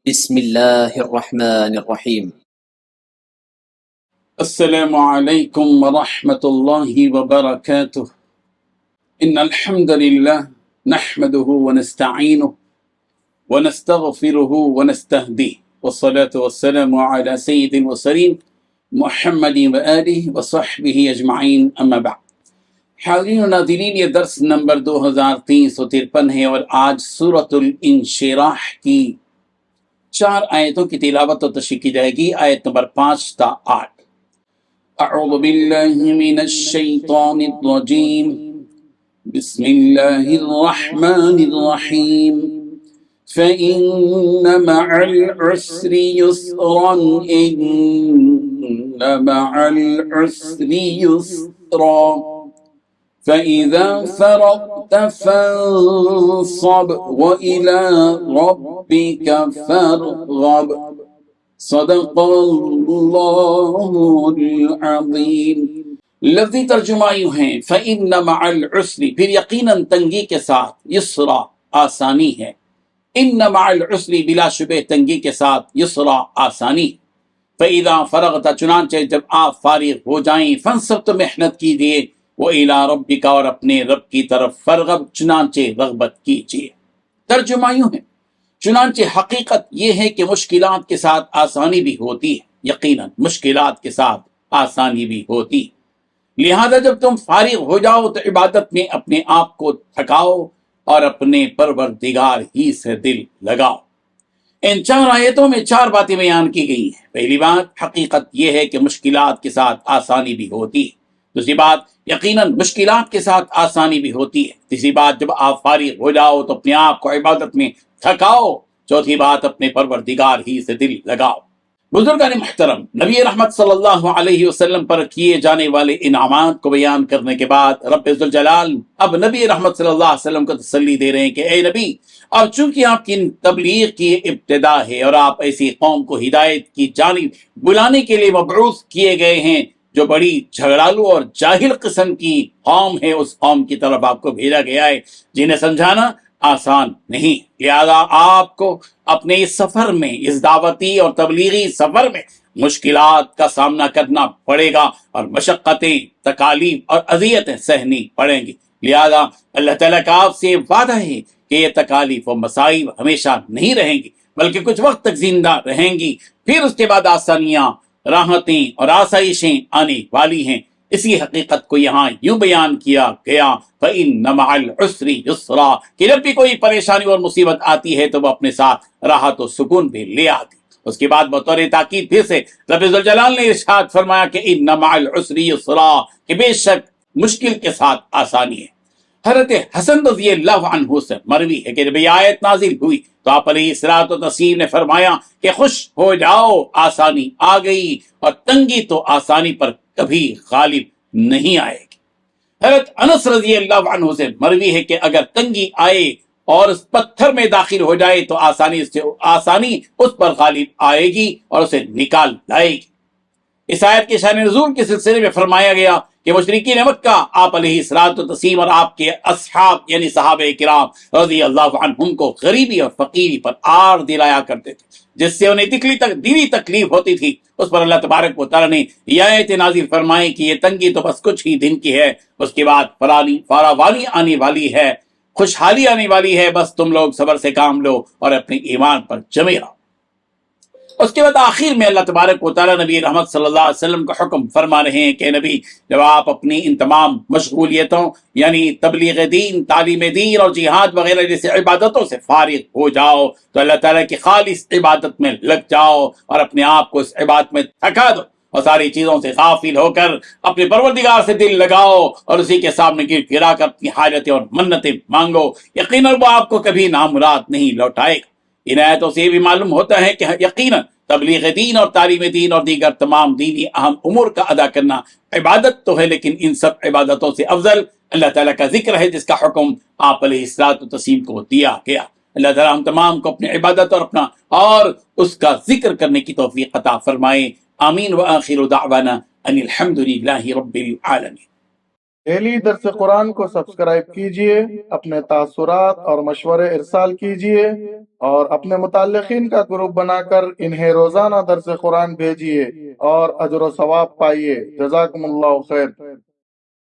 بسم الله الرحمن الرحيم. السلام عليكم ورحمة الله وبركاته. إن الحمد لله نحمده ونستعينه ونستغفره ونستهديه، والصلاة والسلام على سيد المرسلين محمد وآله وصحبه أجمعين، أما بعد۔ حاضرین و ناظرین، یہ درس نمبر 2353 ہے اور آج سورۃ الانشراح کی 4 آیتوں کی تلاوت و تشریح کی جائے گی، آیت نمبر 5 تا 8۔ اعوذ باللہ من الشیطان الرجیم، بسم اللہ الرحمن الرحیم۔ فإن مع العسر يسرا إن مع العسر يسرا فإذا فرغت فانصب وإلى ربك فارغب، صدق اللہ العظیم۔ لفظی ترجمہ یوں ہے، فإن مع العسر، پھر یقیناً تنگی کے ساتھ، یسرا آسانی ہے، ان مع العسر بلا شبہ تنگی کے ساتھ، یسرا آسانی۔ فإذا فرغت، چنانچہ جب آپ فارغ ہو جائیں، فانصب تو محنت کیجیے، وَإِلَىٰ رَبِّكَ، اور اپنے رب کی طرف، فرغب چنانچہ رغبت کیجیے۔ ترجمہ یوں ہے، چنانچہ حقیقت یہ ہے کہ مشکلات کے ساتھ آسانی بھی ہوتی ہے، یقیناً مشکلات کے ساتھ آسانی بھی ہوتی ہے، لہذا جب تم فارغ ہو جاؤ تو عبادت میں اپنے آپ کو تھکاؤ اور اپنے پروردگار ہی سے دل لگاؤ۔ ان 4 آیتوں میں 4 باتیں بیان کی گئی ہیں۔ پہلی بات، حقیقت یہ ہے کہ مشکلات کے ساتھ آسانی بھی ہوتی ہے۔ دوسری بات، یقیناً مشکلات کے ساتھ آسانی بھی ہوتی ہے۔ تیسری بات، جب آپ فارغ ہو جاؤ تو اپنے آپ کو عبادت میں تھکاؤ۔ چوتھی بات، اپنے پروردگار ہی سے دل لگاؤ۔ بزرگان محترم، نبی رحمت صلی اللہ علیہ وسلم پر کیے جانے والے انعامات کو بیان کرنے کے بعد رب ذوالجلال اب نبی رحمت صلی اللہ علیہ وسلم کو تسلی دے رہے ہیں کہ اے نبی، اب چونکہ آپ کی تبلیغ کی ابتدا ہے اور آپ ایسی قوم کو ہدایت کی جانب بلانے کے لیے مبعوث کیے گئے ہیں جو بڑی جھگڑالو اور جاہل قسم کی قوم ہے، اس قوم کی طرف آپ کو بھیجا گیا ہے جنہیں سمجھانا آسان نہیں، لہذا آپ کو اپنے اس سفر میں، اس دعوتی اور تبلیغی سفر میں مشکلات کا سامنا کرنا پڑے گا اور مشقتیں، تکالیف اور اذیتیں سہنی پڑیں گی۔ لہذا اللہ تعالیٰ کا آپ سے وعدہ ہے کہ یہ تکالیف و مصائب ہمیشہ نہیں رہیں گی، بلکہ کچھ وقت تک زندہ رہیں گی، پھر اس کے بعد آسانیاں، راحتیں اور آسائشیں آنے والی ہیں۔ اسی حقیقت کو یہاں یوں بیان کیا گیا، فَإِنَّ مَعَ الْعُسْرِ يُسْرًا، کہ جب بھی کوئی پریشانی اور مصیبت آتی ہے تو وہ اپنے ساتھ راحت و سکون بھی لے آتی۔ اس کے بعد بطور تاکید پھر سے رب ذوالجلال نے ارشاد فرمایا کہ إِنَّ مَعَ الْعُسْرِ يُسْرًا، کہ بے شک مشکل کے ساتھ آسانی ہے۔ حضرت حسن رضی اللہ عنہ سے مروی ہے کہ جب یہ آیت نازل ہوئی تو آپ علیہ الصلوۃ والتسلیم نے فرمایا کہ خوش ہو جاؤ، آسانی آ گئی، اور تنگی تو آسانی پر کبھی غالب نہیں آئے گی۔ حضرت انس رضی اللہ عنہ سے مروی ہے کہ اگر تنگی آئے اور اس پتھر میں داخل ہو جائے تو آسانی اس پر غالب آئے گی اور اسے نکال لائے گی۔ اس آیت کے شان نزول کے سلسلے میں فرمایا گیا کہ مشرکین مکہ آپ علیہ الصلوۃ والتسلیم اور آپ کے اصحاب یعنی صحابہ کرام رضی اللہ عنہم کو غریبی اور فقیری پر آر دلایا کرتے تھے، جس سے انہیں دلی تکلیف ہوتی تھی۔ اس پر اللہ تبارک و تعالیٰ نے یہ آیت نازل فرمائی کہ یہ تنگی تو بس کچھ ہی دن کی ہے، اس کے بعد فراوانی آنے والی ہے، خوشحالی آنے والی ہے، بس تم لوگ صبر سے کام لو اور اپنے ایمان پر جمے رہو۔ اس کے بعد آخر میں اللہ تبارک و تعالیٰ نبی رحمت صلی اللہ علیہ وسلم کا حکم فرما رہے ہیں کہ نبی، جب آپ اپنی ان تمام مشغولیتوں یعنی تبلیغ دین، تعلیم دین اور جہاد وغیرہ جیسے عبادتوں سے فارغ ہو جاؤ تو اللہ تعالیٰ کی خالص عبادت میں لگ جاؤ اور اپنے آپ کو اس عبادت میں تھکا دو اور ساری چیزوں سے غافل ہو کر اپنے پروردگار سے دل لگاؤ اور اسی کے سامنے گر گرا کر اپنی حاجتیں اور منتیں مانگو، یقیناً وہ آپ کو کبھی نامراد نہیں لوٹائے گا۔ ان آیتوں سے یہ بھی معلوم ہوتا ہے کہ یقیناً تبلیغ دین اور تعلیم دین اور دیگر تمام دینی اہم امور کا ادا کرنا عبادت تو ہے، لیکن ان سب عبادتوں سے افضل اللہ تعالیٰ کا ذکر ہے، جس کا حکم آپ علیہ الصلوۃ والتسلیم کو دیا گیا۔ اللہ تعالیٰ ہم تمام کو اپنی عبادت اور اس کا ذکر کرنے کی توفیق عطا فرمائے۔ آمین۔ وآخر دعوانا ان الحمد للہ رب العالمین۔ ڈیلی درس قرآن کو سبسکرائب کیجئے، اپنے تاثرات اور مشورے ارسال کیجئے اور اپنے متعلقین کا گروپ بنا کر انہیں روزانہ درس قرآن بھیجئے اور اجر و ثواب پائیے۔ جزاکم اللہ خیر۔